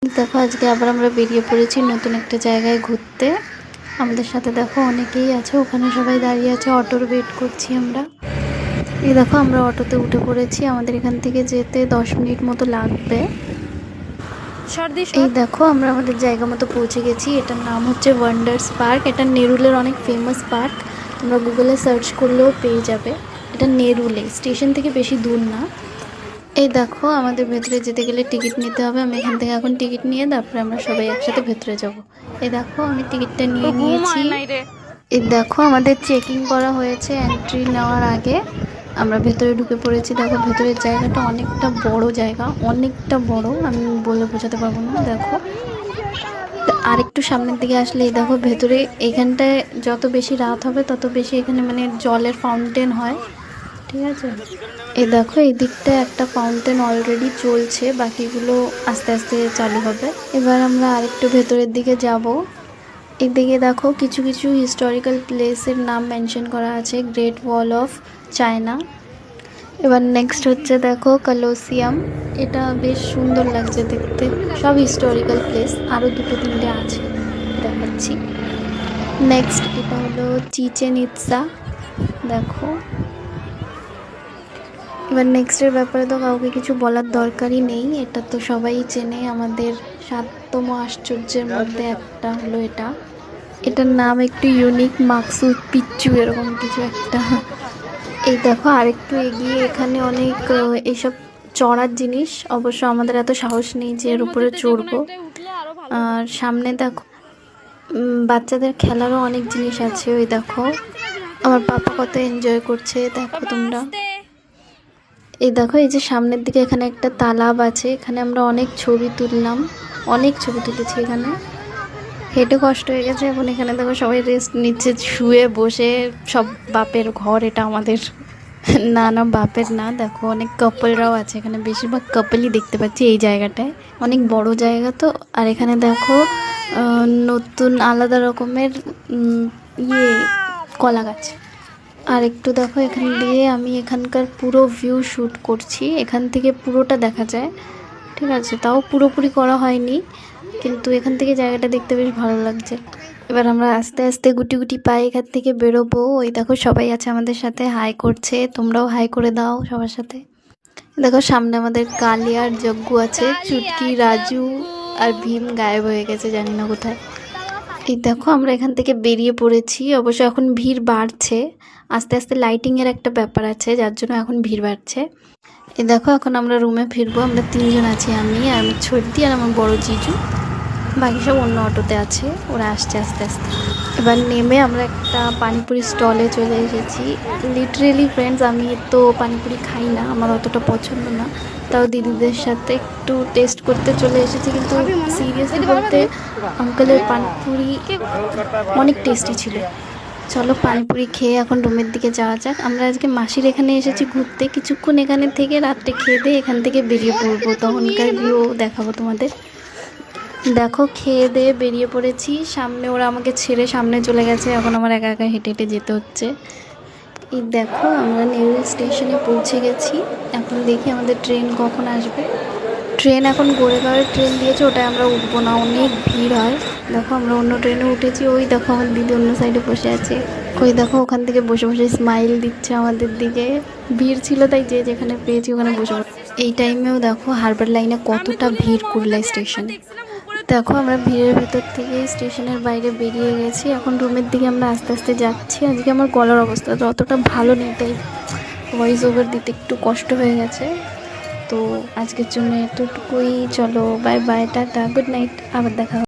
দেখো আজকে আবার আমরা বেরিয়ে পড়েছি নতুন একটা জায়গায় ঘুরতে। আমাদের সাথে দেখো অনেকেই আছে, ওখানে সবাই দাঁড়িয়ে আছে, অটোর ওয়েট করছি আমরা। এই দেখো আমরা অটোতে উঠে পড়েছি, আমাদের এখান থেকে যেতে 10 মিনিট মতো লাগবে। এই দেখো আমরা আমাদের জায়গা মতো পৌঁছে গেছি। এটার নাম হচ্ছে ওয়ান্ডার্স পার্ক। এটা নেরুলের অনেক ফেমাস পার্ক, তোমরা গুগলে সার্চ করলেও পেয়ে যাবে। এটা নেরুলে স্টেশন থেকে বেশি দূর না। এই দেখো আমাদের ভেতরে যেতে গেলে টিকিট নিতে হবে। আমি এখান থেকে এখন টিকিট নিয়ে তারপরে আমরা সবাই একসাথে ভেতরে যাব। এই দেখো আমি টিকিটটা নিয়ে নিয়েছি। এই দেখো আমাদের চেকিং করা হয়েছে এন্ট্রি নেওয়ার আগে। আমরা ভেতরে ঢুকে পড়েছি। দেখো ভেতরের জায়গাটা অনেকটা বড় জায়গা, অনেকটা বড়, আমি বলে বোঝাতে পারবো না। দেখো আরেকটু সামনের দিকে আসলে এই দেখো ভেতরে, এখানটায় যত বেশি রাত হবে তত বেশি এখানে মানে জলের ফাউন্টেন হয়, ঠিক আছে। এই দেখো এই দিকটা একটা ফাউন্টেন অলরেডি চলছে, বাকিগুলো আস্তে আস্তে চালু হবে। এবার আমরা আরেকটু ভেতরের দিকে যাব। এদিকে দেখো কিছু কিছু হিস্টোরিক্যাল প্লেসের নাম মেনশন করা আছে, গ্রেট ওয়াল অফ চায়না। এবার নেক্সট হচ্ছে দেখো কলোসিয়াম, এটা বেশ সুন্দর লাগছে দেখতে। সব হিস্টোরিক্যাল প্লেস, আরও দুটো তিনটে আছে দেখাচ্ছি। নেক্সট এটা হলো চিচেন ইৎজা, দেখো। এবার নেক্সটের ব্যাপারে তো কাউকে কিছু বলার দরকারই নেই, এটা তো সবাই চেনে, আমাদের 7তম আশ্চর্যের মধ্যে একটা হলো এটা। এটার নাম একটু ইউনিক, মাকসুদ পিচ্চু এরকম কিছু একটা। এই দেখো আরেকটু এগিয়ে এখানে অনেক এইসব চড়ার জিনিস, অবশ্য আমাদের এত সাহস নেই যে এর উপরে চড়বো। আর সামনে দেখো বাচ্চাদের খেলারও অনেক জিনিস আছে। ওই দেখো আমার পাপা কত এনজয় করছে, দেখো তোমরা। এই দেখো এই যে সামনের দিকে এখানে একটা তালাব আছে, এখানে আমরা অনেক ছবি তুললাম, অনেক ছবি তুলেছি এখানে। হেঁটে কষ্ট হয়ে গেছে, এখন এখানে দেখো সবাই রেস্ট নিচ্ছে শুয়ে বসে। সব বাপের ঘর এটা আমাদের। না না বাপের না, দেখো অনেক কাপলরাও আছে এখানে, বেশিরভাগ কাপলই দেখতে পাচ্ছি এই জায়গাটায়। অনেক বড় জায়গা তো। আর এখানে দেখো নতুন আলাদা রকমের কলা গাছ। আর একটু দেখো এখান দিয়ে আমি এখানকার পুরো ভিউ শ্যুট করছি, এখান থেকে পুরোটা দেখা যায়, ঠিক আছে। তাও পুরোপুরি করা হয়নি, কিন্তু এখান থেকে জায়গাটা দেখতে বেশ ভালো লাগছে। এবার আমরা আস্তে আস্তে গুটি গুটি পায়ে এখান থেকে বেরোবো। ওই দেখো সবাই আছে আমাদের সাথে, হাই করছে, তোমরাও হাই করে দাও সবার সাথে। দেখো সামনে আমাদের কালিয়ার যজ্ঞ আছে, চুটকি রাজু আর ভীম গায়েব হয়ে গেছে জানি না কোথায়। এই দেখো আমরা এখান থেকে বেরিয়ে পড়েছি, অবশ্য এখন ভিড় বাড়ছে, আস্তে আস্তে লাইটিংয়ের একটা ব্যাপার আছে যার জন্য এখন ভিড় বাড়ছে। এই দেখো এখন আমরা রুমে ফিরবো, আমরা 3জন আছি, আমি আর আমার ছোটদি আর আমার বড় জিজু, বাকি সব অন্য অটোতে আছে, ওরা আসছে আস্তে আস্তে। এবার নেমে আমরা একটা পানিপুরি স্টলে চলে এসেছি। লিটারেলি ফ্রেন্ডস আমি তো পানিপুরি খাই না, আমার অতটা পছন্দ না, তাও দিদিদের সাথে একটু টেস্ট করতে চলে এসেছি। কিন্তু সিরিয়াসলি বলতে আঙ্কেলের পানিপুরি অনেক টেস্টি ছিল। চলো পানিপুরি খেয়ে এখন রুমের দিকে যাওয়া যাক। আমরা আজকে মাসির এখানে এসেছি ঘুরতে, কিছুক্ষণ এখানে থেকে রাত্রে খেয়ে দিয়ে এখান থেকে বেরিয়ে পড়বো, তখনকার ভিউ দেখাবো তোমাদের। দেখো খেয়ে দিয়ে বেরিয়ে পড়েছি, সামনে ওরা আমাকে ছেড়ে সামনে চলে গেছে, এখন আমার একা একা হেঁটে হেঁটে যেতে হচ্ছে। এই দেখো আমরা নেরুল স্টেশনে পৌঁছে গেছি, এখন দেখি আমাদের ট্রেন কখন আসবে। ট্রেন এখন গোড়েগাঁওয়ের ট্রেন দিয়েছে, ওটায় আমরা উঠবো না, অনেক ভিড় হয়। দেখো আমরা অন্য ট্রেনে উঠেছি, ওই দেখো আমার দিদি অন্য সাইডে বসে আছে, ওই দেখো ওখান থেকে বসে বসে স্মাইল দিচ্ছে আমাদের দিকে। ভিড় ছিল তাই যে যেখানে পেয়েছি ওখানে বসে। এই টাইমেও দেখো হারবার লাইনে কতটা ভিড় কুর্লা স্টেশনে। দেখো আমরা ভিড়ের ভেতর থেকে স্টেশনের বাইরে বেরিয়ে গেছি, এখন রুমের দিকে আমরা আস্তে আস্তে যাচ্ছি। আজকে আমার গলার অবস্থা অতটা ভালো নেই, তাই ভয়েস ওভার দিতে একটু কষ্ট হয়ে গেছে। তো আজকের জন্য এতটুকুই, চলো bye bye, tata, good night, আবার দেখা হবে।